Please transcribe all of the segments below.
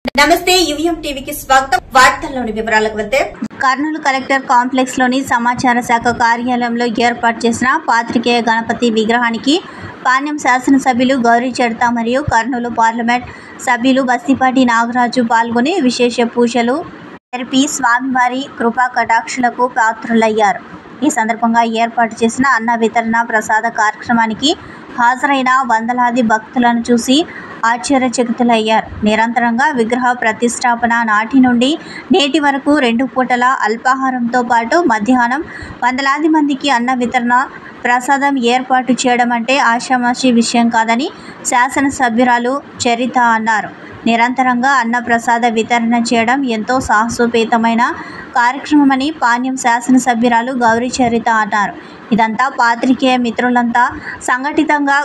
నమస్తే యువిఎం టీవీకి స్వాగతం. వార్తల్లోని వివరాలకు వెళ్తే కర్నూలు కలెక్టర్ కాంప్లెక్స్ లోని సమాచార శాఖ కార్యాలయంలో ఏర్పాటు చేసిన పాత్రికేయ గణపతి విగ్రహానికి పాణ్యం శాసనసభ్యులు గౌరీ చరిత మరియు కర్నూలు పార్లమెంట్ సభ్యులు బస్తిపాటి నాగరాజు పాల్గొని విశేష పూజలు జరిపి స్వామివారి కృపా కటాక్షులకు పాత్రులయ్యారు. ఈ సందర్భంగా ఏర్పాటు చేసిన అన్న వితరణ ప్రసాద కార్యక్రమానికి హాజరైన వందలాది భక్తులను చూసి ఆశ్చర్యచకితులయ్యారు. నిరంతరంగా విగ్రహ ప్రతిష్టాపన నాటి నుండి నేటి వరకు 2 పూటల అల్పాహారంతో పాటు మధ్యాహ్నం వందలాది మందికి అన్న వితరణ ప్రసాదం ఏర్పాటు చేయడం అంటే ఆషామాషీ విషయం కాదని శాసనసభ్యురాలు చరిత అన్నారు. నిరంతరంగా అన్న ప్రసాద వితరణ చేయడం ఎంతో సాహసోపేతమైన కార్యక్రమమని పాణ్యం శాసనసభ్యురాలు గౌరీ చరిత అన్నారు. ఇదంతా పాత్రికేయ మిత్రులంతా సంఘటితంగా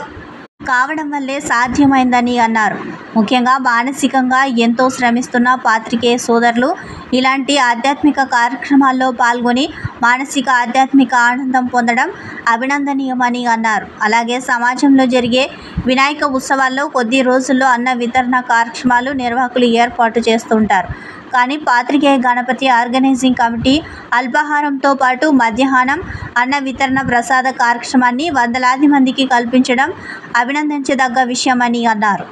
కావడం వల్లే సాధ్యమైందని అన్నారు. ముఖ్యంగా మానసికంగా ఎంతో శ్రమిస్తున్న పాత్రికేయ సోదరులు ఇలాంటి ఆధ్యాత్మిక కార్యక్రమాల్లో పాల్గొని మానసిక ఆధ్యాత్మిక ఆనందం పొందడం అభినందనీయమని అన్నారు. అలాగే సమాజంలో జరిగే వినాయక ఉత్సవాల్లో కొద్ది రోజుల్లో అన్న వితరణ కార్యక్రమాలు నిర్వాహకులు ఏర్పాటు చేస్తుంటారు. కానీ పాత్రికేయ గణపతి ఆర్గనైజింగ్ కమిటీ అల్పాహారంతో పాటు మధ్యాహ్నం అన్న వితరణ ప్రసాద కార్యక్రమాన్ని వందలాది మందికి కల్పించడం అభినందించదగ్గ విషయమని అన్నారు.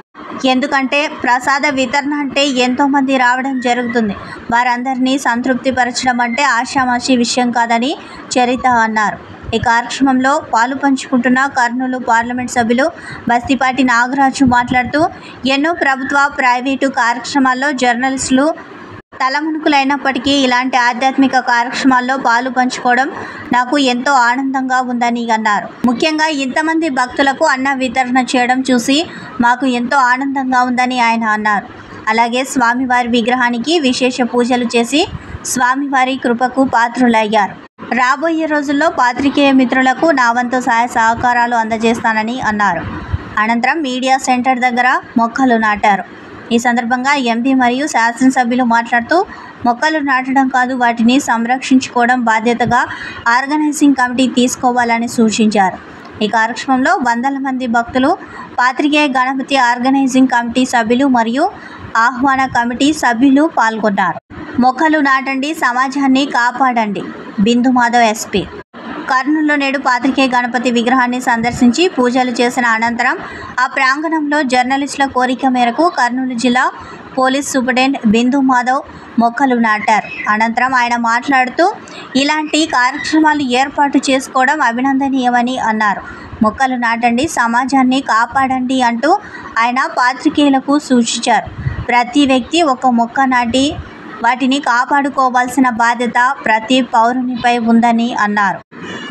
ఎందుకంటే ప్రసాద వితరణ అంటే ఎంతోమంది రావడం జరుగుతుంది. వారందరినీ సంతృప్తిపరచడం అంటే ఆషామాషీ విషయం కాదని చరిత అన్నారు. ఈ కార్యక్రమంలో పాలు పంచుకుంటున్న కర్నూలు పార్లమెంట్ సభ్యులు బస్తిపాటి నాగరాజు మాట్లాడుతూ ఎన్నో ప్రభుత్వ ప్రైవేటు కార్యక్రమాల్లో జర్నలిస్టులు తలమునుకులైనప్పటికీ ఇలాంటి ఆధ్యాత్మిక కార్యక్రమాల్లో పాలు పంచుకోవడం నాకు ఎంతో ఆనందంగా ఉందని అన్నారు. ముఖ్యంగా ఇంతమంది భక్తులకు అన్న వితరణ చేయడం చూసి మాకు ఎంతో ఆనందంగా ఉందని ఆయన అన్నారు. అలాగే స్వామివారి విగ్రహానికి విశేష పూజలు చేసి స్వామివారి కృపకు పాత్రులయ్యారు. రాబోయే రోజుల్లో పాత్రికేయ మిత్రులకు నా వంతు సహాయ సహకారాలు అందజేస్తానని అన్నారు. అనంతరం మీడియా సెంటర్ దగ్గర మొక్కలు నాటారు. ఈ సందర్భంగా ఎంపీ మరియు శాసనసభ్యులు మాట్లాడుతూ మొక్కలు నాటడం కాదు, వాటిని సంరక్షించుకోవడం బాధ్యతగా ఆర్గనైజింగ్ కమిటీ తీసుకోవాలని సూచించారు. ఈ కార్యక్రమంలో వందల మంది భక్తులు, పాత్రికేయ గణపతి ఆర్గనైజింగ్ కమిటీ సభ్యులు మరియు ఆహ్వాన కమిటీ సభ్యులు పాల్గొన్నారు. మొక్కలు నాటండి, సమాజాన్ని కాపాడండి. బిందు మాధవ్ ఎస్పీ కర్నూలులో నేడు పాత్రికేయ గణపతి విగ్రహాన్ని సందర్శించి పూజలు చేసిన అనంతరం ఆ ప్రాంగణంలో జర్నలిస్టుల కోరిక మేరకు కర్నూలు జిల్లా పోలీస్ సూపరింటెండెంట్ బిందు మాధవ్ మొక్కలు నాటారు. అనంతరం ఆయన మాట్లాడుతూ ఇలాంటి కార్యక్రమాలు ఏర్పాటు చేసుకోవడం అభినందనీయమని అన్నారు. మొక్కలు నాటండి, సమాజాన్ని కాపాడండి అంటూ ఆయన పాత్రికేయులకు సూచించారు. ప్రతి వ్యక్తి ఒక మొక్క నాటి వాటిని కాపాడుకోవాల్సిన బాధ్యత ప్రతి పౌరునిపై ఉందని అన్నారు.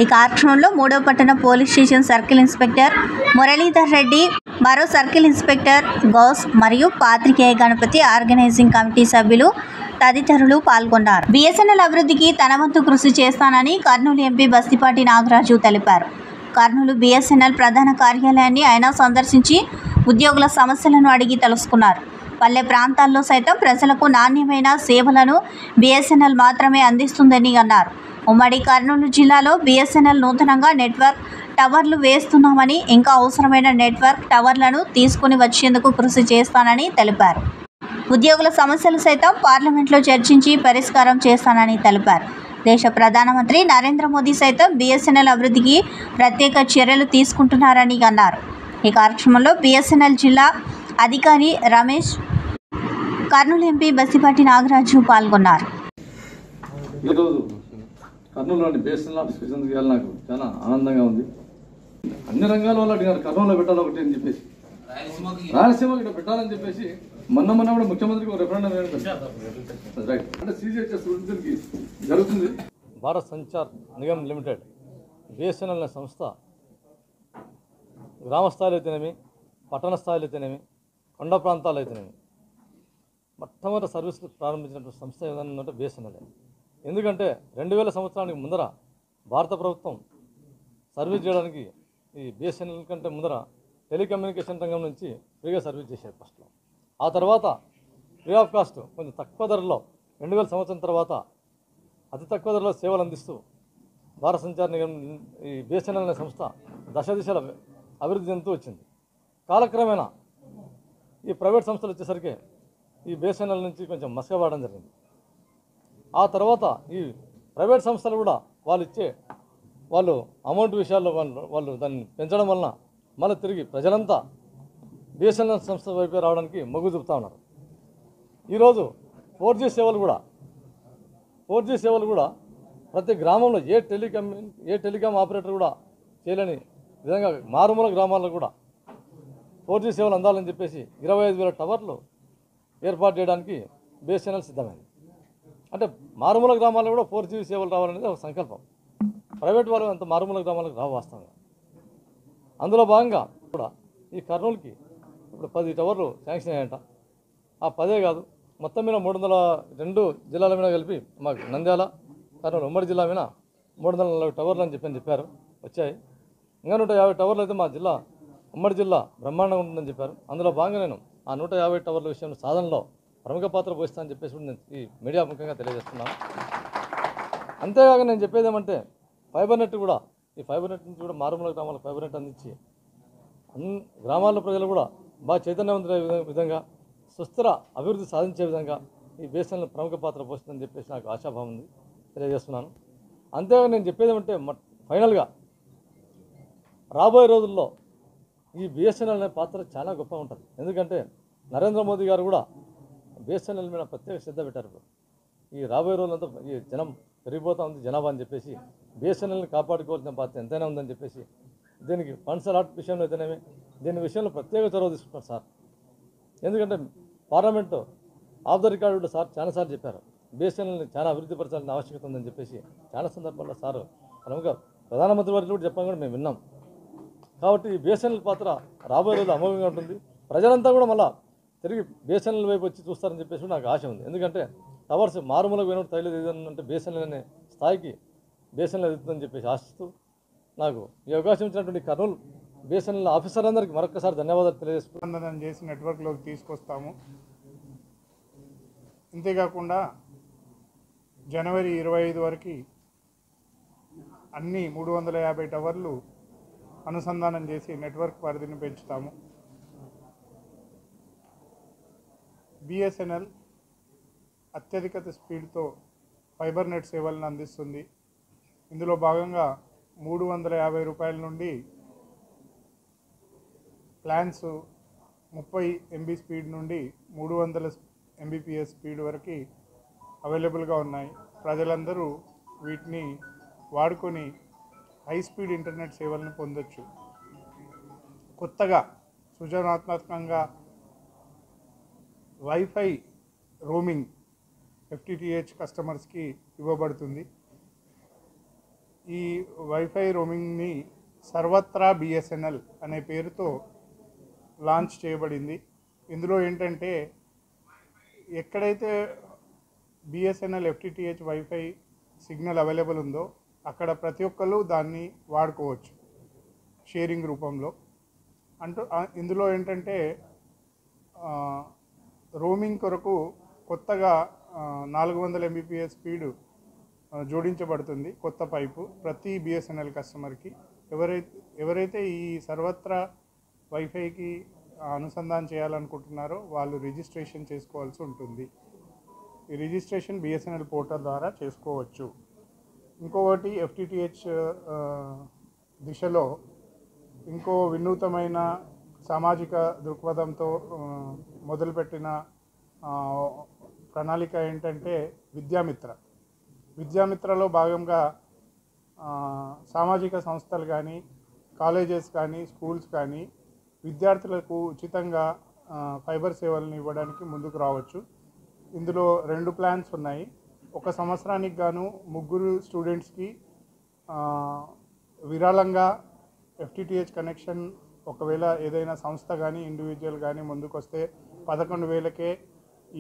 ఈ కార్యక్రమంలో 3వ పట్టణ police station circle inspector Muralidhar Reddy, మరో సర్కిల్ ఇన్స్పెక్టర్ గౌస్ మరియు పాత్రికేయ గణపతి ఆర్గనైజింగ్ కమిటీ సభ్యులు తదితరులు పాల్గొన్నారు. బిఎస్ఎన్ఎల్ అభివృద్ధికి తన వంతు కృషి చేస్తానని కర్నూలు ఎంపీ బస్తిపాటి నాగరాజు తెలిపారు. కర్నూలు బిఎస్ఎన్ఎల్ ప్రధాన కార్యాలయాన్ని ఆయన సందర్శించి ఉద్యోగుల సమస్యలను అడిగి తెలుసుకున్నారు. పల్లె ప్రాంతాల్లో సైతం ప్రజలకు నాణ్యమైన సేవలను బిఎస్ఎన్ఎల్ మాత్రమే అందిస్తుందని అన్నారు. ఉమ్మడి కర్నూలు జిల్లాలో బిఎస్ఎన్ఎల్ నూతనంగా నెట్వర్క్ టవర్లు వేస్తున్నామని, ఇంకా అవసరమైన నెట్వర్క్ టవర్లను తీసుకుని వచ్చేందుకు కృషి చేస్తానని తెలిపారు. ఉద్యోగుల సమస్యలు సైతం పార్లమెంట్లో చర్చించి పరిష్కారం చేస్తానని తెలిపారు. దేశ ప్రధానమంత్రి నరేంద్ర మోదీ సైతం బిఎస్ఎన్ఎల్ అభివృద్ధికి ప్రత్యేక చర్యలు తీసుకుంటున్నారని అన్నారు. ఈ కార్యక్రమంలో బిఎస్ఎన్ఎల్ జిల్లా అధికారి రమేష్, కర్నూలు ఎంపీ బస్తిపాటి నాగరాజు పాల్గొన్నారు. కర్నూలులోని బిఎస్ఎన్ఎల్ ఆఫీస్ చేయాలి, నాకు చాలా ఆనందంగా ఉంది. అన్ని రంగాల వాళ్ళు అడిగారు కర్నూలులో పెట్టాలి ఒకటి అని చెప్పేసి, రాయలసీమకి ఇక్కడ పెట్టాలని చెప్పేసి మొన్న కూడా ముఖ్యమంత్రికి రెఫరెండం రైట్ అంటే సిజిహెచ్ఎస్ వృద్ధికి జరుగుతుంది. భారత్ సంచార్ నిగమ్ లిమిటెడ్ బిఎస్ఎన్ఎల్ అనే సంస్థ గ్రామ స్థాయిలో అయితేనేమి, పట్టణ స్థాయిలో అయితేనేమి, కొండ ప్రాంతాలు అయితేనేమి మొట్టమొదటి సర్వీసులు ప్రారంభించినటువంటి సంస్థ ఏదైనా ఉందంటే బిఎస్ఎన్ఎల్. ఎందుకంటే 2000 సంవత్సరానికి ముందర భారత ప్రభుత్వం సర్వీస్ చేయడానికి ఈ బిఎస్ఎన్ఎల్ కంటే ముందర టెలికమ్యూనికేషన్ రంగం నుంచి ఫ్రీగా సర్వీస్ చేశారు ఫస్ట్లో. ఆ తర్వాత ఫ్రీ ఆఫ్ కాస్ట్ కొంచెం తక్కువ ధరలో 2000 సంవత్సరం తర్వాత అతి తక్కువ ధరలో సేవలు అందిస్తూ భారత సంచార నిగమ్ ఈ బిఎస్ఎన్ఎల్ అనే సంస్థ దశ దిశల అభివృద్ధి చెందుతూ వచ్చింది. కాలక్రమేణా ఈ ప్రైవేట్ సంస్థలు వచ్చేసరికి ఈ బిఎస్ఎన్ఎల్ నుంచి కొంచెం మసకబారడం జరిగింది. ఆ తర్వాత ఈ ప్రైవేట్ సంస్థలు కూడా వాళ్ళు అమౌంట్ విషయాల్లో వాళ్ళు దాన్ని పెంచడం వలన మళ్ళీ తిరిగి ప్రజలంతా బిఎస్ఎన్ఎల్ సంస్థ వైపే రావడానికి మొగ్గు చూపుతూ ఉన్నారు. ఈరోజు 4G సేవలు కూడా ప్రతి గ్రామంలో ఏ టెలికాం ఆపరేటర్ కూడా చేయలేని విధంగా మారుమూల గ్రామాల్లో కూడా 4G సేవలు అందాలని చెప్పేసి 25,000 టవర్లు ఏర్పాటు చేయడానికి బిఎస్ఎన్ఎల్ సిద్ధమైంది. అంటే మారుమూల గ్రామాల్లో కూడా 4G సేవలు రావాలనేది ఒక సంకల్పం. ప్రైవేట్ వాళ్ళు అంత మారుమూల గ్రామాలకు రావు వాస్తవంగా. అందులో భాగంగా కూడా ఈ కర్నూలుకి ఇప్పుడు 10 టవర్లు శాంక్షన్ అయ్యాయంట. ఆ 10 కాదు, మొత్తం మీద 302 జిల్లాల మీద కలిపి మాకు నంద్యాల, కర్నూలు ఉమ్మడి జిల్లా మీద 340 టవర్లు అని చెప్పారు, వచ్చాయి. ఇంకా 150 టవర్లు అయితే మా జిల్లా ఉమ్మడి జిల్లా బ్రహ్మాండంగా ఉంటుందని చెప్పారు. అందులో భాగంగా నేను ఆ 150 టవర్ల విషయంలో సాధనలో ప్రముఖ పాత్ర పోయిస్తానని చెప్పేసి నేను ఈ మీడియా ముఖ్యంగా తెలియజేస్తున్నాను. అంతేకాక నేను చెప్పేది ఏమంటే ఫైబర్ నెట్ కూడా, ఈ ఫైబర్ నెట్ నుంచి కూడా మారుమూల గ్రామాలకు ఫైబర్ నెట్ అందించి గ్రామాల ప్రజలు కూడా బాగా చైతన్యవంతులైన విధంగా సుస్థిర అభివృద్ధి సాధించే విధంగా ఈ బిఎస్ఎన్ఎల్ ప్రముఖ పాత్ర పోస్తుందని చెప్పేసి నాకు ఆశాభావం ఉంది, తెలియజేస్తున్నాను. అంతేగా నేను చెప్పేది ఏమంటే ఫైనల్గా రాబోయే రోజుల్లో ఈ బిఎస్ఎన్ఎల్ అనే పాత్ర చాలా గొప్ప ఉంటుంది. ఎందుకంటే నరేంద్ర మోదీ గారు కూడా బిఎస్ఎన్ఎల్ మీద ప్రత్యేక శ్రద్ధ పెట్టారు. ఈ రాబోయే రోజులంతా ఈ జనం పెరిగిపోతూ ఉంది జనాభా అని చెప్పేసి బిఎస్ఎన్ఎల్ని కాపాడుకోవాల్సిన బాధ్యత ఎంతైనా ఉందని చెప్పేసి దీనికి ఫండ్స్ అలాట్ విషయంలో అయితేనేమి దీని విషయంలో ప్రత్యేక చొరవ తీసుకుంటారు సార్. ఎందుకంటే parliament of the record sir చాలాసార్లు చెప్పారు బిఎస్ఎన్ఎల్ని చాలా అభివృద్ధి పరచాల్సిన ఆవశ్యకత ఉందని చెప్పేసి చాలా సందర్భాల్లో సార్ ప్రముఖ ప్రధానమంత్రి వారిని కూడా చెప్పడం కూడా మేము విన్నాం. కాబట్టి ఈ బిఎస్ఎన్ఎల్ పాత్ర రాబోయే రోజు అమోఘంగా ఉంటుంది. ప్రజలంతా కూడా మళ్ళీ తిరిగి బిఎస్ఎన్ఎల్ వైపు వచ్చి చూస్తారని చెప్పేసి నాకు ఆశ ఉంది. ఎందుకంటే టవర్స్ మారుమూలకు పోయినప్పుడు తగిలేదు ఏదంటే బిఎస్ఎన్ఎల్ అనే స్థాయికి బిఎస్ఎన్ఎల్ ఎదుగుతుందని చెప్పేసి ఆశిస్తూ నాకు ఈ అవకాశం ఇచ్చినటువంటి కర్నూలు బిఎస్ఎన్ఎల్ ఆఫీసర్లందరికీ మరొకసారి ధన్యవాదాలు తెలియజేసుకుంటున్నాను. చేసి నెట్వర్క్లోకి తీసుకొస్తాము. ఇంతేకాకుండా జనవరి 25 వరకు అన్ని 350 టవర్లు అనుసంధానం చేసి నెట్వర్క్ పరిధిని పెంచుతాము. బిఎస్ఎన్ఎల్ అత్యధిక స్పీడ్తో ఫైబర్ నెట్ సేవలను అందిస్తుంది. ఇందులో భాగంగా 350 రూపాయల నుండి ప్లాన్స్ 30 MB స్పీడ్ నుండి 300 Mbps స్పీడ్ వరకు అవైలబుల్గా ఉన్నాయి. ప్రజలందరూ వీటిని వాడుకొని హై స్పీడ్ ఇంటర్నెట్ సేవలను పొందొచ్చు. కొత్తగా సృజనాత్మకంగా వైఫై రోమింగ్ FTTH కస్టమర్స్కి ఇవ్వబడుతుంది. ఈ వైఫై రోమింగ్ని సర్వత్రా బిఎస్ఎన్ఎల్ అనే పేరుతో లాంచ్ చేయబడింది. ఇందులో ఏంటంటే ఎక్కడైతే BSNL FTTH wifi signal available ఉందో అక్కడ ప్రతి ఒక్కరు దాన్ని వాడుకోవచ్చు షేరింగ్ రూపంలో. ఇందులో ఏంటంటే రోమింగ్ కొరకు కొత్తగా 400 Mbps స్పీడు జోడించబడుతుంది. కొత్త పైపు ప్రతి బిఎస్ఎన్ఎల్ కస్టమర్కి. ఎవరైతే ఈ సర్వత్రా వైఫైకి అనుసంధానం చేయాలనుకుంటున్నారో వాళ్ళు రిజిస్ట్రేషన్ చేసుకోవాల్సి ఉంటుంది. ఈ రిజిస్ట్రేషన్ బిఎస్ఎన్ఎల్ పోర్టల్ ద్వారా చేసుకోవచ్చు. ఇంకొకటి FTTH దిశలో ఇంకో వినూతమైన సామాజిక దృక్పథంతో మొదలుపెట్టిన ప్రణాళిక ఏంటంటే విద్యామిత్రలో భాగంగా సామాజిక సంస్థలు కానీ కాలేజెస్ కానీ స్కూల్స్ కానీ విద్యార్థులకు ఉచితంగా ఫైబర్ సేవలను ఇవ్వడానికి ముందుకు రావచ్చు. ఇందులో 2 ప్లాన్స్ ఉన్నాయి. 1 సంవత్సరానికి గాను 3 స్టూడెంట్స్కి విరాళంగా FTTH కనెక్షన్ ఒకవేళ ఏదైనా సంస్థ కానీ ఇండివిజువల్ కానీ ముందుకు వస్తే 11,000కే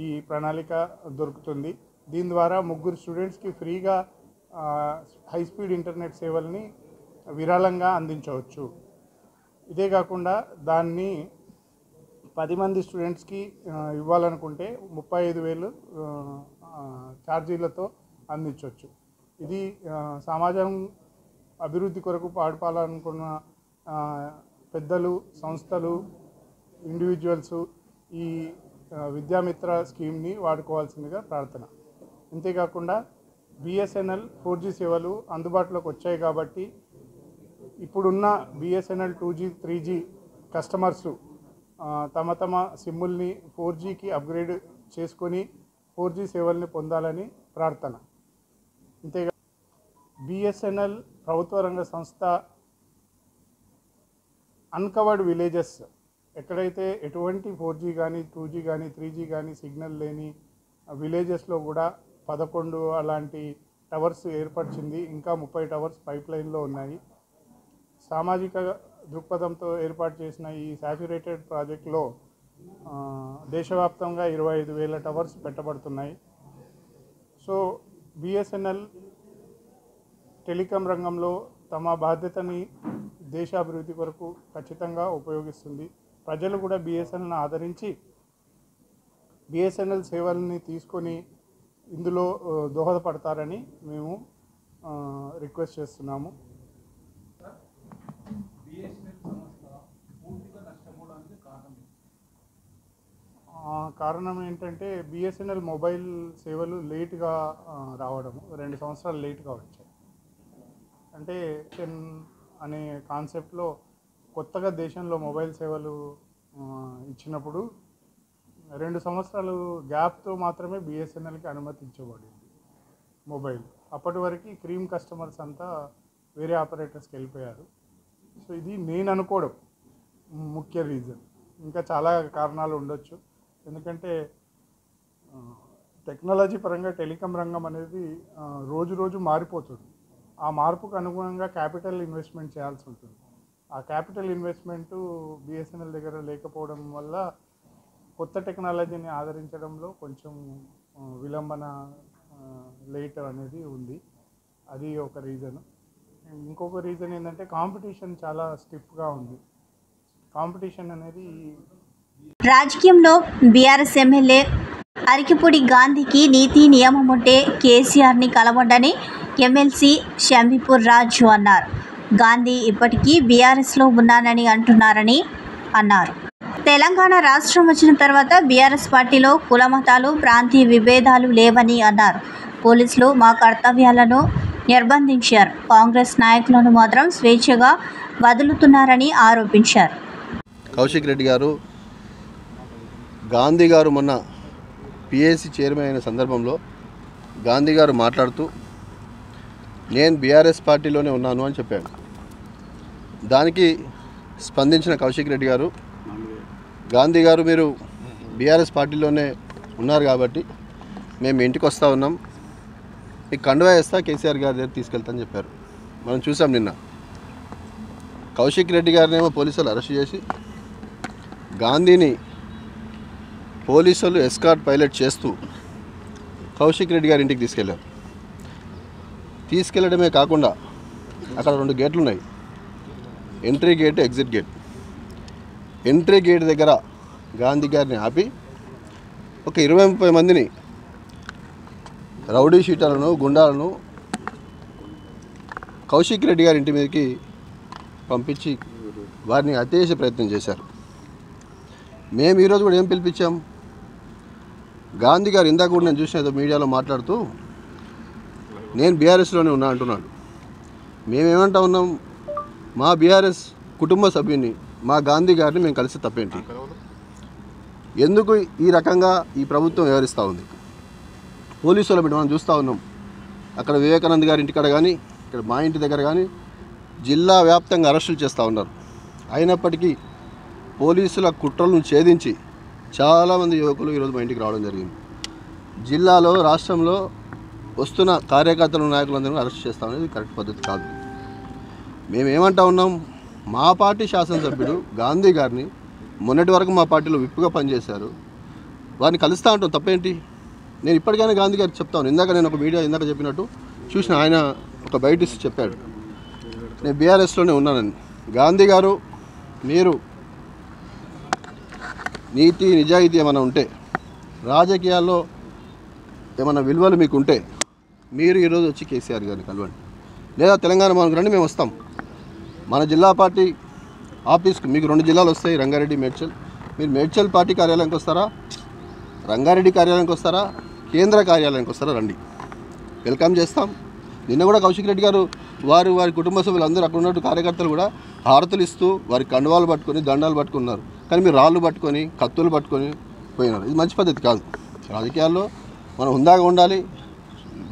ఈ ప్రణాళిక దొరుకుతుంది. దీని ద్వారా 3 స్టూడెంట్స్కి ఫ్రీగా హై స్పీడ్ ఇంటర్నెట్ సేవల్ని విరాళంగా అందించవచ్చు. ఇదే కాకుండా దాన్ని 10 మంది స్టూడెంట్స్కి ఇవ్వాలనుకుంటే 35,000 ఛార్జీలతో అందించవచ్చు. ఇది సమాజం అభివృద్ధి కొరకు పాటుపాడాలనుకున్న పెద్దలు, సంస్థలు, ఇండివిజువల్స్ ఈ విద్యామిత్ర స్కీమ్ని వాడుకోవాల్సిందిగా ప్రార్థన. అంతేకాకుండా బిఎస్ఎన్ఎల్ 4G సేవలు అందుబాటులోకి వచ్చాయి కాబట్టి ఇప్పుడున్న బిఎస్ఎన్ఎల్ 2G 3G కస్టమర్స్ తమ తమ సిమ్ముల్ని 4Gకి అప్గ్రేడ్ చేసుకొని 4G సేవల్ని పొందాలని ప్రార్థన. అంతేగా బిఎస్ఎన్ఎల్ ప్రభుత్వ రంగ సంస్థ అన్కవర్డ్ విలేజెస్ ఎక్కడైతే ఎటువంటి 4G కానీ 2G కానీ 3G కానీ సిగ్నల్ లేని విలేజెస్లో కూడా 11 అలాంటి టవర్స్ ఏర్పరిచింది. ఇంకా 30 టవర్స్ పైప్ లైన్లో ఉన్నాయి. సామాజిక దృక్పథంతో ఏర్పాటు చేసిన ఈ సాచురేటెడ్ ప్రాజెక్టులో దేశవ్యాప్తంగా 25,000 టవర్స్ పెట్టబడుతున్నాయి. సో బిఎస్ఎన్ఎల్ టెలికాం రంగంలో తమ బాధ్యతని దేశాభివృద్ధి కొరకు ఖచ్చితంగా ఉపయోగిస్తుంది. ప్రజలు కూడా బిఎస్ఎన్ఎల్ని ఆదరించి బిఎస్ఎన్ఎల్ సేవల్ని తీసుకొని ఇందులో దోహదపడతారని మేము రిక్వెస్ట్ చేస్తున్నాము. కారణం ఏంటంటే బిఎస్ఎన్ఎల్ మొబైల్ సేవలు లేట్గా రావడము, 2 సంవత్సరాలు లేట్గా వచ్చాయి. అంటే 10 అనే కాన్సెప్ట్లో కొత్తగా దేశంలో మొబైల్ సేవలు ఇచ్చినప్పుడు 2 సంవత్సరాలు గ్యాప్తో మాత్రమే బిఎస్ఎన్ఎల్కి అనుమతించబడింది మొబైల్. అప్పటి వరకు క్రీమ్ కస్టమర్స్ అంతా వేరే ఆపరేటర్స్కి వెళ్ళిపోయారు. సో ఇది నేను అనుకోవడం ముఖ్య రీజన్. ఇంకా చాలా కారణాలు ఉండొచ్చు. ఎందుకంటే టెక్నాలజీ పరంగా టెలికాం రంగం అనేది రోజు రోజు మారిపోతుంది. ఆ మార్పుకు అనుగుణంగా క్యాపిటల్ ఇన్వెస్ట్మెంట్ చేయాల్సి ఉంటుంది. ఆ క్యాపిటల్ ఇన్వెస్ట్మెంటు బిఎస్ఎన్ఎల్ దగ్గర లేకపోవడం వల్ల కొత్త టెక్నాలజీని ఆదరించడంలో కొంచెం విలంబన లేట్ అనేది ఉంది. అది ఒక రీజన్. ఇంకొక రీజన్ ఏంటంటే కాంపిటీషన్ చాలా స్టిఫ్గా ఉంది. కాంపిటీషన్ అనేది రాజకీయంలో బీఆర్ఎస్ ఎమ్మెల్యే అరికిపూడి గాంధీకి నీతి నియమం ఉంటే కేసీఆర్ని కలవండని ఎమ్మెల్సీ షంబీపూర్ రాజు అన్నారు. గాంధీ ఇప్పటికీ బీఆర్ఎస్లో ఉన్నానని అంటున్నారని అన్నారు. తెలంగాణ రాష్ట్రం వచ్చిన తర్వాత బీఆర్ఎస్ పార్టీలో కులమతాలు ప్రాంతీయ విభేదాలు లేవని అన్నారు. పోలీసులు మా కర్తవ్యాలను నిర్బంధించారు, కాంగ్రెస్ నాయకులను మాత్రం స్వేచ్ఛగా వదులుతున్నారని ఆరోపించారు. కౌశిక్ రెడ్డి గారు, గాంధీ గారు మొన్న పిఏసి చైర్మన్ అయిన సందర్భంలో గాంధీ గారు మాట్లాడుతూ నేను బీఆర్ఎస్ పార్టీలోనే ఉన్నాను అని చెప్పాడు. దానికి స్పందించిన కౌశిక్ రెడ్డి గారు, గాంధీ గారు మీరు బీఆర్ఎస్ పార్టీలోనే ఉన్నారు కాబట్టి మేము ఇంటికి వస్తూ ఉన్నాం, మీకు కండువా వేస్తా కేసీఆర్ గారి దగ్గర తీసుకెళ్తామని చెప్పారు. మనం చూసాం నిన్న కౌశిక్ రెడ్డి గారినేమో పోలీసులు అరెస్ట్ చేసి గాంధీని పోలీసులు ఎస్కార్ట్ పైలట్ చేస్తూ కౌశిక్ రెడ్డి గారి ఇంటికి తీసుకెళ్లారు. తీసుకెళ్లడమే కాకుండా అక్కడ 2 గేట్లు ఉన్నాయి, entry gate, exit gate. Entry gate దగ్గర గాంధీ గారిని ఆపి ఒక 20-30 మందిని రౌడీ షీటర్లను, గుండాలను కౌశిక్ రెడ్డి గారి ఇంటి మీదకి పంపించి వారిని హత్య చేసే ప్రయత్నం చేశారు. మేము ఈరోజు కూడా ఏం పిలిపించాం, గాంధీ గారు ఇందాక కూడా నేను చూసిన ఏదో మీడియాలో మాట్లాడుతూ నేను బీఆర్ఎస్లోనే ఉన్నా అంటున్నాడు. మేమేమంటా ఉన్నాం, మా బీఆర్ఎస్ కుటుంబ సభ్యుని మా గాంధీ గారిని మేము కలిసి తప్పేంటి? ఎందుకు ఈ రకంగా ఈ ప్రభుత్వం వ్యవహరిస్తూ ఉంది? పోలీసుల బిడ్డ మనం చూస్తూ ఉన్నాం. అక్కడ వివేకానంద్ గారి ఇంటికాడ కానీ ఇక్కడ మా ఇంటి దగ్గర కానీ జిల్లా వ్యాప్తంగా అరెస్టులు చేస్తూ ఉన్నారు. అయినప్పటికీ పోలీసుల కుట్రలను ఛేదించి చాలామంది యువకులు ఈరోజు మా ఇంటికి రావడం జరిగింది. జిల్లాలో, రాష్ట్రంలో వస్తున్న కార్యకర్తలు, నాయకులందరూ అరెస్ట్ చేస్తాం అనేది కరెక్ట్ పద్ధతి కాదు. మేమేమంటా ఉన్నాం, మా పార్టీ శాసనసభ్యుడు గాంధీ గారిని మొన్నటి వరకు మా పార్టీలో విప్పుగా పనిచేశారు, వారిని కలుస్తూ ఉంటాం, తప్పేంటి? నేను ఇప్పటికైనా గాంధీ గారికి చెప్తాను. నేను ఒక వీడియో ఇందాక చెప్పినట్టు చూసిన, ఆయన ఒక బయట చెప్పాడు నేను బీఆర్ఎస్లోనే ఉన్నానని. గాంధీ గారు, మీరు నీతి నిజాయితీ ఏమైనా ఉంటే, రాజకీయాల్లో ఏమైనా విలువలు మీకు ఉంటే మీరు ఈరోజు వచ్చి కేసీఆర్ గారిని కలవండి, లేదా తెలంగాణ మనకు రండి, మేము వస్తాం. మన జిల్లా పార్టీ ఆఫీస్కి మీకు 2 జిల్లాలు వస్తాయి, రంగారెడ్డి, మేడ్చల్. మీరు మేడ్చల్ పార్టీ కార్యాలయానికి వస్తారా, రంగారెడ్డి కార్యాలయానికి వస్తారా, కేంద్ర కార్యాలయానికి వస్తారా, రండి, వెల్కమ్ చేస్తాం. నిన్న కూడా కౌశిక్ రెడ్డి గారు వారి కుటుంబ సభ్యులందరూ అక్కడ ఉన్నట్టు కార్యకర్తలు కూడా హారతులు ఇస్తూ వారి కండువాలు పట్టుకొని దండాలు పట్టుకున్నారు. కానీ మీరు రాళ్ళు పట్టుకొని కత్తులు పట్టుకొని పోయినారు. ఇది మంచి పద్ధతి కాదు. రాజకీయాల్లో మనం హుందాగా ఉండాలి.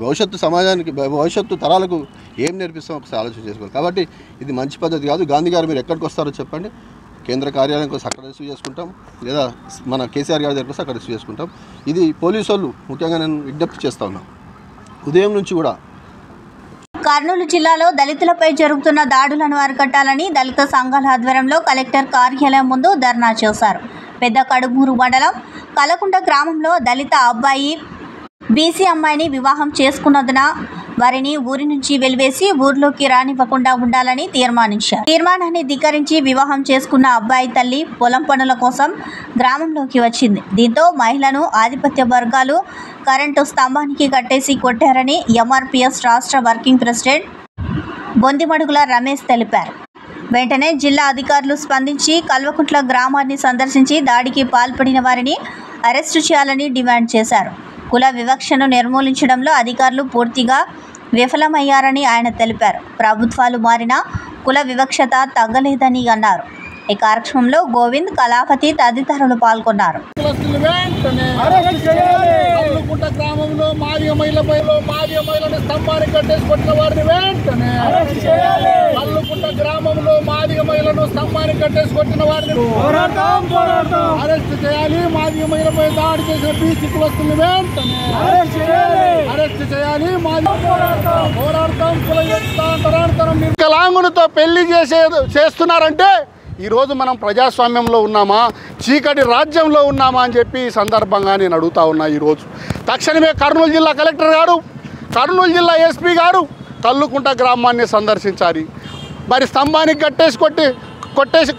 భవిష్యత్తు సమాజానికి, భవిష్యత్తు తరాలకు ఏం నేర్పిస్తాం ఒకసారి ఆలోచన చేసుకోవాలి. కాబట్టి ఇది మంచి పద్ధతి కాదు. గాంధీ గారు మీరు ఎక్కడికి వస్తారో చెప్పండి, కేంద్ర కార్యాలయానికి వస్తే అక్కడ రిసీవ్ చేసుకుంటాం, లేదా మన కేసీఆర్ గారి దగ్గరికి వస్తే అక్కడ రిసీవ్ చేసుకుంటాం. ఇది పోలీసు వాళ్ళు ముఖ్యంగా నేను విజ్ఞప్తి చేస్తూ ఉన్నాను. ఉదయం నుంచి కూడా కర్నూలు జిల్లాలో దళితులపై జరుగుతున్న దాడులను అరికట్టాలని దళిత సంఘాల ఆధ్వర్యంలో కలెక్టర్ కార్యాలయం ముందు ధర్నా చేశారు. పెద్ద కడుమూరు మండలం కలకుంట గ్రామంలో దళిత అబ్బాయి బీసీ అమ్మాయిని వివాహం చేసుకున్నందున వారిని ఊరి నుంచి వెలివేసి ఊర్లోకి రానివ్వకుండా ఉండాలని తీర్మానించారు. తీర్మానాన్ని ధిక్కరించి వివాహం చేసుకున్న అబ్బాయి తల్లి పొలం పనుల కోసం గ్రామంలోకి వచ్చింది. దీంతో మహిళను ఆధిపత్య వర్గాలు కరెంటు స్తంభానికి కట్టేసి కొట్టారని ఎంఆర్పీఎస్ రాష్ట్ర వర్కింగ్ ప్రెసిడెంట్ బొందిమడుగుల రమేష్ తెలిపారు. వెంటనే జిల్లా అధికారులు స్పందించి కల్వకుంట్ల గ్రామాన్ని సందర్శించి దాడికి పాల్పడిన వారిని అరెస్టు చేయాలని డిమాండ్ చేశారు. కుల వివక్షను నిర్మూలించడంలో అధికారులు పూర్తిగా విఫలమయ్యారని ఆయన తెలిపారు. ప్రభుత్వాలు మారినా కుల వివక్షత తగ్గలేదని అన్నారు. ఈ కార్యక్రమంలో గోవింద్, కళాపతి తదితరులు పాల్గొన్నారు. గ్రామంలో మాదిగ మహిళను స్తంభానికి కట్టేసి కొట్టిన వారిని వెంటనే అల్లుకుంట గ్రామంలో మాదిగ మహిళను స్తంభానికి కట్టేసి కొట్టిన వారిని అరెస్ట్ చేయాలి. మాదిగ మహిళపై దాడి చేసిన బీసీ కులస్తుల్ని వెంటనే అరెస్ట్ చేయాలి. పోరాడతాం. వికలాంగునితో పెళ్లి చేస్తున్నారంటే ఈరోజు మనం ప్రజాస్వామ్యంలో ఉన్నామా, చీకటి రాజ్యంలో ఉన్నామా అని చెప్పి ఈ సందర్భంగా నేను అడుగుతా ఉన్నా. ఈరోజు తక్షణమే కర్నూలు జిల్లా కలెక్టర్ గారు, కర్నూలు జిల్లా ఎస్పీ గారు కల్లుకుంట గ్రామాన్ని సందర్శించాలి. మరి స్తంభానికి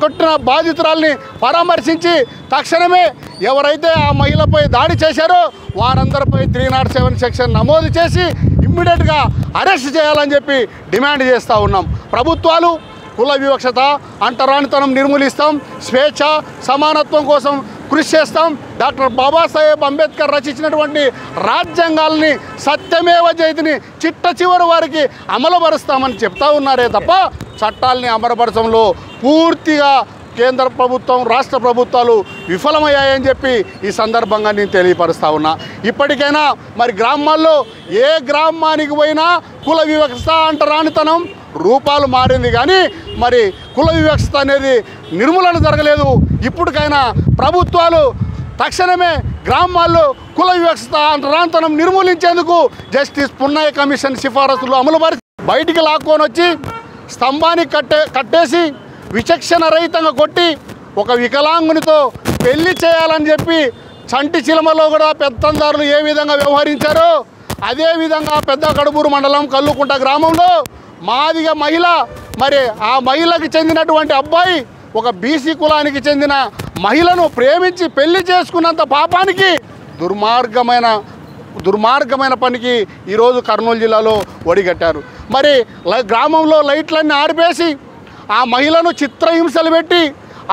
కొట్టిన బాధితురాల్ని పరామర్శించి తక్షణమే ఎవరైతే ఆ మహిళపై దాడి చేశారో వారందరిపై 307 సెక్షన్ నమోదు చేసి ఇమ్మీడియట్గా అరెస్ట్ చేయాలని చెప్పి డిమాండ్ చేస్తూ ఉన్నాం. ప్రభుత్వాలు కుల వివక్షత, అంటరానితనం నిర్మూలిస్తాం, స్వేచ్ఛ సమానత్వం కోసం కృషి చేస్తాం. డాక్టర్ బాబాసాహెబ్ అంబేద్కర్ రచించినటువంటి రాజ్యాంగాల్ని సత్యమేవ జయతిని చిట్ట చివరి వారికి అమలుపరుస్తామని చెప్తా ఉన్నారే తప్ప చట్టాలని అమలుపరచడంలో పూర్తిగా కేంద్ర ప్రభుత్వం, రాష్ట్ర ప్రభుత్వాలు విఫలమయ్యాయని చెప్పి ఈ సందర్భంగా నేను తెలియపరుస్తా ఉన్నా. ఇప్పటికైనా మరి గ్రామాల్లో ఏ గ్రామానికి పోయినా కుల వివక్షత, అంటరానితనం రూపాలు మారింది కానీ మరి కుల వివక్షత అనేది నిర్మూలన జరగలేదు. ఇప్పటికైనా ప్రభుత్వాలు తక్షణమే గ్రామాల్లో కుల వివక్షత, అంటరానితనం నిర్మూలించేందుకు జస్టిస్ పున్నయ్య కమిషన్ సిఫారసులు అమలుపరిచి బయటికి లాక్కొని వచ్చి స్తంభానికి కట్టేసి విచక్షణ రహితంగా కొట్టి ఒక వికలాంగునితో పెళ్లి చేయాలని చెప్పి చంటి చిలమలో కూడా పెత్తందారులు ఏ విధంగా వ్యవహరించారో అదేవిధంగా పెద్ద కడుమూరు మండలం కల్లుకుంట గ్రామంలో మాదిగ మహిళ, మరి ఆ మహిళకి చెందినటువంటి అబ్బాయి ఒక బీసీ కులానికి చెందిన మహిళను ప్రేమించి పెళ్లి చేసుకున్నంత పాపానికి దుర్మార్గమైన పనికి ఈరోజు కర్నూలు జిల్లాలో ఒడిగట్టారు. మరి గ్రామంలో లైట్లన్నీ ఆర్పేసి ఆ మహిళను చిత్రహింసలు పెట్టి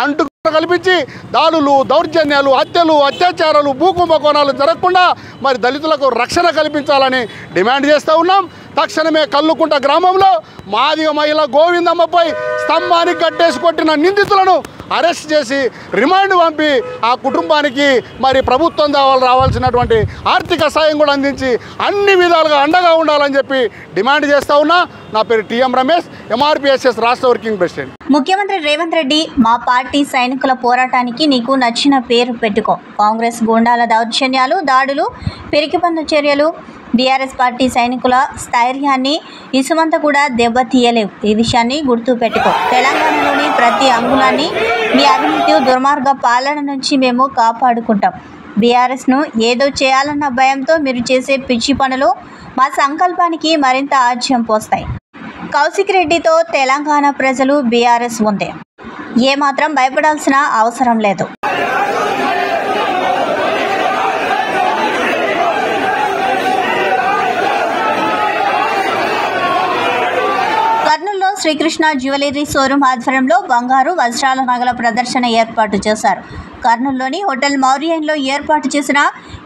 అంటు కల్పించి దాడులు, దౌర్జన్యాలు, హత్యలు, అత్యాచారాలు, భూకుంభకోణాలు జరగకుండా మరి దళితులకు రక్షణ కల్పించాలని డిమాండ్ చేస్తూ ఉన్నాం. తక్షణమే కల్లుకుంట గ్రామంలో మాదిగ మహిళ గోవిందమ్మపై స్తంభానికి కట్టేసి కొట్టిన నిందితులను అరెస్ట్ చేసి రిమాండ్ పంపి ఆ కుటుంబానికి మరి ప్రభుత్వం రావాల్సినటువంటి ఆర్థిక సాయం కూడా అందించి అన్ని విధాలుగా అండగా ఉండాలని చెప్పి డిమాండ్ చేస్తూ ఉన్నా. నా పేరు టిఎం రమేష్, ఎంఆర్పిఎస్ఎస్ రాష్ట్ర వర్కింగ్ ప్రెసిడెంట్. ముఖ్యమంత్రి రేవంత్ రెడ్డి, మా పార్టీ సైనికుల పోరాటానికి నీకు నచ్చిన పేరు పెట్టుకో. కాంగ్రెస్ గూండాల దౌర్జన్యాలు, దాడులు, పిరికిపందు చర్యలు బీఆర్ఎస్ పార్టీ సైనికుల స్థైర్యాన్ని ఇసుమంత కూడా దెబ్బతీయలేవు. ఈ విషయాన్ని గుర్తు పెట్టుకో. తెలంగాణలోని ప్రతి అంగుళాన్ని మీ అవినీతి, దుర్మార్గ పాలన నుంచి మేము కాపాడుకుంటాం. బీఆర్ఎస్ను ఏదో చేయాలన్న భయంతో మీరు చేసే పిచ్చి పనులు మా సంకల్పానికి మరింత ఆజ్యం పోస్తాయి. కౌశిక్ రెడ్డితో తెలంగాణ ప్రజలు బీఆర్ఎస్ ఉంది. ఏమాత్రం భయపడాల్సిన అవసరం లేదు. కర్నూలులో శ్రీకృష్ణ జ్యువెలరీ షోరూం ఆధ్వర్యంలో బంగారు వజ్రాల నగల ప్రదర్శన ఏర్పాటు చేశారు. కర్నూలులోని హోటల్ మౌర్యన్లో ఏర్పాటు చేసిన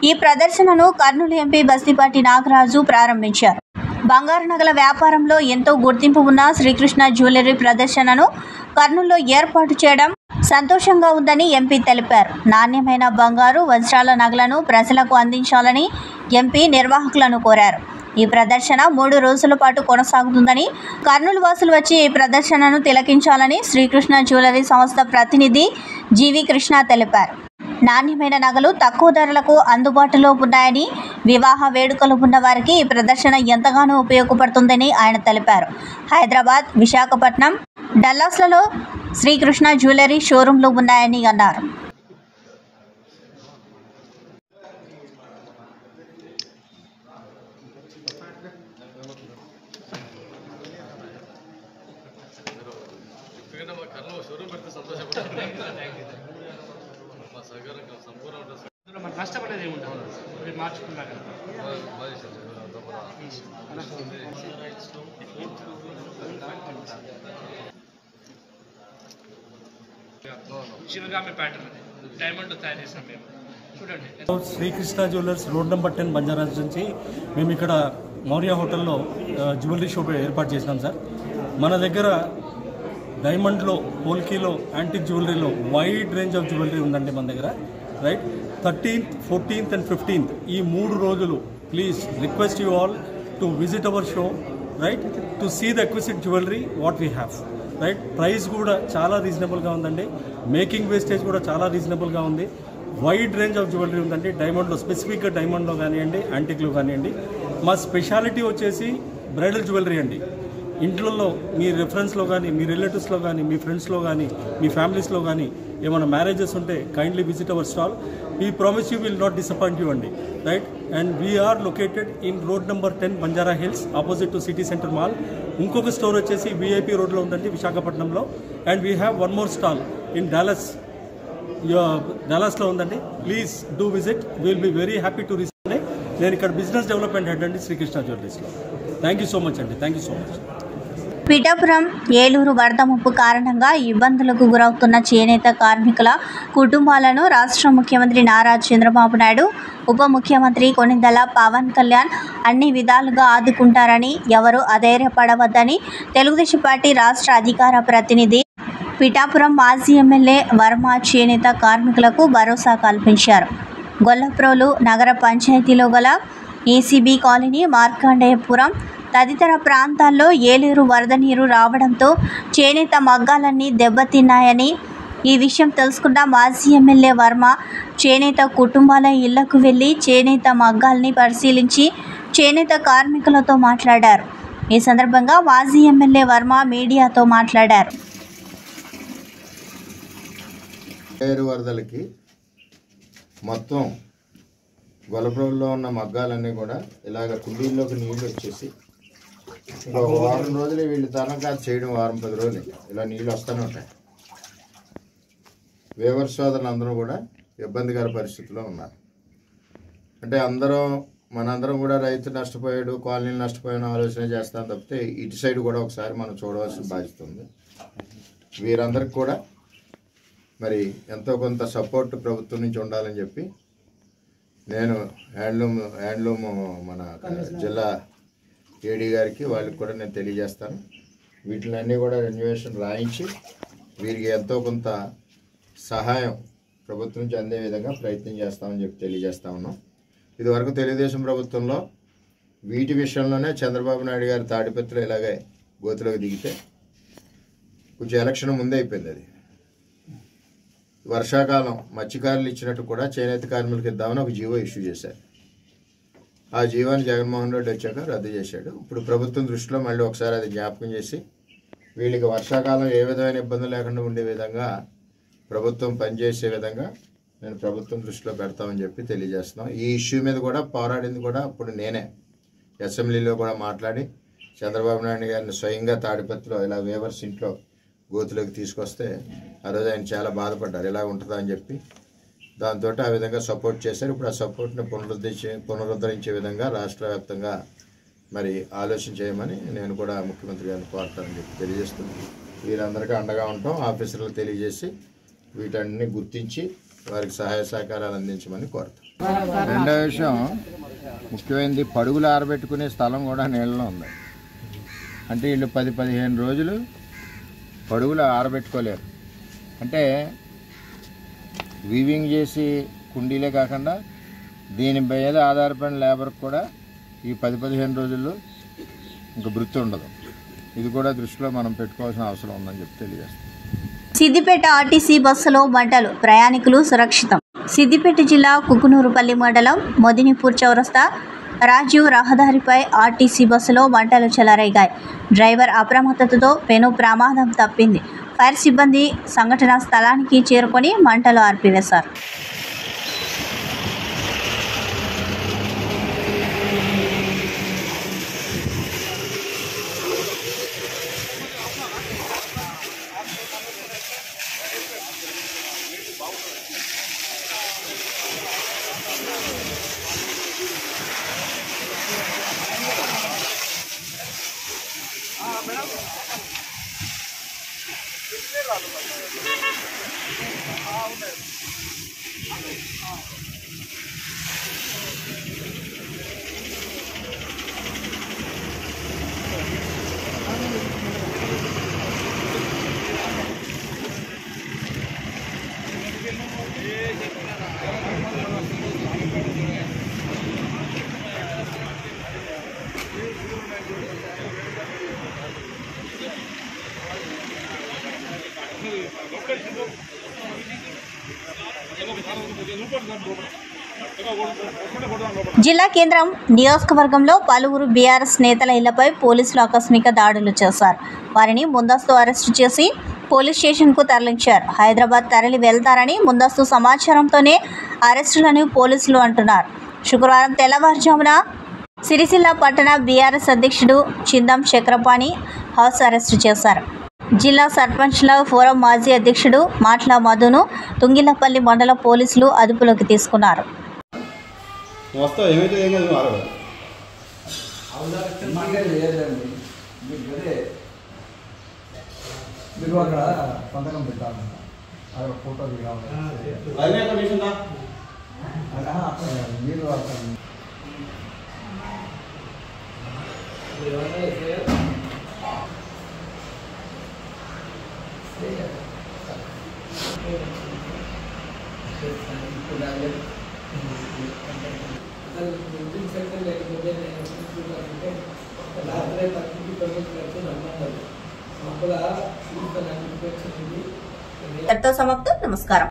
ఈ ప్రదర్శనను కర్నూలు ఎంపీ బస్తిపాటి నాగరాజు ప్రారంభించారు. బంగారు నగల వ్యాపారంలో ఎంతో గుర్తింపు ఉన్న శ్రీకృష్ణ జ్యువెలరీ ప్రదర్శనను కర్నూలులో ఏర్పాటు చేయడం సంతోషంగా ఉందని ఎంపీ తెలిపారు. నాణ్యమైన బంగారు వజ్రాల నగలను ప్రజలకు అందించాలని ఎంపీ నిర్వాహకులను కోరారు. ఈ ప్రదర్శన 3 రోజుల పాటు కొనసాగుతుందని, కర్నూలు వాసులు వచ్చి ఈ ప్రదర్శనను తిలకించాలని శ్రీకృష్ణ జ్యువెలరీ సంస్థ ప్రతినిధి జీవి కృష్ణ తెలిపారు. నాణ్యమైన నగలు తక్కువ ధరలకు అందుబాటులో ఉన్నాయని, వివాహ వేడుకలు ఉన్న వారికి ఈ ప్రదర్శన ఎంతగానో ఉపయోగపడుతుందని ఆయన తెలిపారు. హైదరాబాద్, విశాఖపట్నం, డల్లాస్లలో శ్రీకృష్ణ జ్యువెలరీ షోరూంలు ఉన్నాయని అన్నారు. కష్టపడేది ఏముంటుంది మార్చుకున్నాక శివగామి ప్యాటర్న్ డైమండ్ తయారు చేసాం మేము. చూడండి, శ్రీకృష్ణ జ్యువెలర్స్ రోడ్ నెంబర్ 10 బంజారాస్ నుంచి మేము ఇక్కడ మౌర్య హోటల్లో జ్యువెలరీ షాప్ ఏర్పాటు చేసినాం సార్. మన దగ్గర డైమండ్లో, పోల్కీలో, యాంటిక్ జ్యువెలరీలో వైడ్ రేంజ్ ఆఫ్ జ్యువెలరీ ఉందండి మన దగ్గర. Right, 13th, 14th and 15th ఈ 3 రోజులు please request you all to visit our show, right, to see the exquisite jewellery what we have. Right, price కూడా చాలా రీజనబుల్గా ఉందండి. మేకింగ్ వేస్టేజ్ కూడా చాలా రీజనబుల్గా ఉంది. వైడ్ రేంజ్ ఆఫ్ జ్యువెలరీ ఉందండి. డైమండ్లో, స్పెసిఫిక్గా డైమండ్లో కానివ్వండి, యాంటిక్లో కానివ్వండి. మా స్పెషాలిటీ వచ్చేసి బ్రైడల్ జ్యువెలరీ అండి. ఇంట్లో మీ రెఫరెన్స్లో కానీ, మీ రిలేటివ్స్లో కానీ, మీ ఫ్రెండ్స్లో కానీ, మీ ఫ్యామిలీస్లో కానీ ఏమైనా మ్యారేజెస్ ఉంటే kindly visit our stall. We promise you will not disappoint you అండి. Right, and we are located in road number 10 Banjara Hills, opposite to city centre mall. ఇంకొక స్టోర్ వచ్చేసి విఐపి రోడ్లో ఉందండి విశాఖపట్నంలో. And we have one more stall in డాలస్లో ఉందండి. Please do visit, will be very happy to receive. నేను ఇక్కడ బిజినెస్ డెవలప్మెంట్ హెడ్ అండి శ్రీకృష్ణ జ్యువెలరీస్లో. థ్యాంక్ యూ సో మచ్ అండి. Thank you so much. Pithapuram, Eluru వరద ముప్పు కారణంగా ఇబ్బందులకు గురవుతున్న చేనేత కార్మికుల కుటుంబాలను రాష్ట్ర ముఖ్యమంత్రి నారా చంద్రబాబు నాయుడు, ఉప ముఖ్యమంత్రి కొణిదెల పవన్ కళ్యాణ్ అన్ని విధాలుగా ఆదుకుంటారని, ఎవరు అధైర్యపడవద్దని తెలుగుదేశం పార్టీ రాష్ట్ర అధికార ప్రతినిధి పిఠాపురం మాజీ ఎమ్మెల్యే వర్మ చేనేత కార్మికులకు భరోసా కల్పించారు. గొల్లప్రోలు నగర పంచాయతీలో గల ఏసీబీ కాలనీ, మార్కండేయపురం తదితర ప్రాంతాల్లో ఏలూరు వరద నీరు రావడంతో చేనేత మగ్గాలన్నీ దెబ్బతిన్నాయని, ఈ విషయం తెలుసుకున్న మాజీ ఎమ్మెల్యే వర్మ చేనేత కుటుంబాల ఇళ్లకు వెళ్లి చేనేత మగ్గాల్ని పరిశీలించి చేనేత కార్మికులతో మాట్లాడారు. ఈ సందర్భంగా మాజీ ఎమ్మెల్యే వర్మ మీడియాతో మాట్లాడారు. వరదలకి మొత్తం గొల్లప్రోలులో ఉన్న మగ్గాలన్నీ కూడా ఇలాగ కుండీల్లోకి నీళ్ళు వచ్చేసి ఒక వారం రోజులు వీళ్ళు తనఖా చేయడం, వారం 10 రోజులు ఇలా నీళ్ళు వస్తూనే ఉంటాయి. వేవర్ సోదరులు అందరూ కూడా ఇబ్బందికర పరిస్థితిలో ఉన్నారు. అంటే మనందరం కూడా రైతు నష్టపోయాడు, కాలనీలు నష్టపోయాను ఆలోచన చేస్తాం తప్పితే ఇటు సైడ్ కూడా ఒకసారి మనం చూడవలసిన బాధ్యత ఉంది. వీరందరికి కూడా మరి ఎంతో కొంత సపోర్ట్ ప్రభుత్వం నుంచి ఉండాలని చెప్పి నేను హ్యాండ్లూమ్ మన జిల్లా ఏడీ గారికి వాళ్ళకి కూడా నేను తెలియజేస్తాను. వీటిలన్నీ కూడా రెన్యువేషన్ రాయించి వీరికి ఎంతో కొంత సహాయం ప్రభుత్వం నుంచి అందే విధంగా ప్రయత్నం చేస్తామని చెప్పి తెలియజేస్తా ఉన్నాం. ఇదివరకు తెలుగుదేశం ప్రభుత్వంలో వీటి విషయంలోనే చంద్రబాబు నాయుడు గారి తాడిపత్రిలో ఇలాగే గోతులోకి దిగితే కొంచెం ఎలక్షన్ ముందే అయిపోయింది. అది వర్షాకాలం మత్స్యకారులు ఇచ్చినట్టు కూడా చేనేత కార్మికులకు ఇద్దామని ఒక జీవో ఇష్యూ చేశారు. ఆ జీవాన్ని జగన్మోహన్ రెడ్డి వచ్చాక రద్దు చేశాడు. ఇప్పుడు ప్రభుత్వం దృష్టిలో మళ్ళీ ఒకసారి అది జ్ఞాపకం చేసి వీళ్ళకి వర్షాకాలం ఏ విధమైన ఇబ్బంది లేకుండా ఉండే విధంగా ప్రభుత్వం పనిచేసే విధంగా నేను ప్రభుత్వం దృష్టిలో పెడతామని చెప్పి తెలియజేస్తున్నాం. ఈ ఇష్యూ మీద కూడా పోరాడింది కూడా అప్పుడు నేనే అసెంబ్లీలో కూడా మాట్లాడి చంద్రబాబు నాయుడు గారిని స్వయంగా తాడిపత్రిలో ఇలా వేవర్స్ ఇంట్లో గోతులోకి తీసుకొస్తే ఆ రోజు ఆయన చాలా బాధపడ్డారు, ఇలా ఉంటుందా అని చెప్పి. దాంతో ఆ విధంగా సపోర్ట్ చేశారు. ఇప్పుడు ఆ సపోర్ట్ని పునరుద్ధరించే విధంగా రాష్ట్ర వ్యాప్తంగా మరి ఆలోచన చేయమని నేను కూడా ముఖ్యమంత్రి గారిని కోరుతానని చెప్పి తెలియజేస్తున్నాను. వీరందరికీ అండగా ఉంటాం. ఆఫీసర్లకు తెలియజేసి వీటన్ని గుర్తించి వారికి సహాయ సహకారాలు అందించమని కోరుతాం. రెండో విషయం ముఖ్యమైనది, పడుగులు ఆరబెట్టుకునే స్థలం కూడా నీళ్ళలో ఉంది. అంటే వీళ్ళు 10-15 రోజులు పడుగులు ఆరబెట్టుకోలేరు. అంటే వీవింగ్ చేసి కుండీలే కాకుండా దీని మీద ఆధారపడిన లేబర్కి కూడా ఈ 10-15 రోజుల్లో ఇంకా వృత్తి ఉండదు. ఇది కూడా దృష్టిలో మనం పెట్టుకోవాల్సిన అవసరం ఉందని చెప్పి తెలియజేస్తాం. సిద్దిపేట ఆర్టీసీ బస్సులో మంటలు, ప్రయాణికులు సురక్షితం. సిద్దిపేట జిల్లా కుకునూరుపల్లి మండలం మొదినిపూర్ చౌరస్తా రాజీవ్ రహదారిపై ఆర్టీసీ బస్సులో మంటలు చెలరేగాయి. డ్రైవర్ అప్రమత్తతతో పెను ప్రమాదం తప్పింది. ఫైర్ సిబ్బంది సంఘటనా స్థలానికి చేరుకొని మంటలు ఆర్పివేశారు. జిల్లా కేంద్రం నియోజకవర్గంలో పలువురు బీఆర్ఎస్ నేతల ఇళ్లపై పోలీసులు ఆకస్మిక దాడులు చేశారు. వారిని ముందస్తు అరెస్టు చేసి పోలీస్ స్టేషన్కు తరలించారు. హైదరాబాద్ తరలి వెళ్తారని ముందస్తు సమాచారంతోనే అరెస్టులని పోలీసులు అంటున్నారు. శుక్రవారం తెల్లవారుజామున సిరిసిల్ల పట్టణ బీఆర్ఎస్ అధ్యక్షుడు చిందం చక్రపాణి హౌస్ అరెస్టు చేశారు. జిల్లా సర్పంచ్ల ఫోరం మాజీ అధ్యక్షుడు మాట్ల మధును తుంగిలపల్లి మండల పోలీసులు అదుపులోకి తీసుకున్నారు. సమాప్తం. నమస్కారం.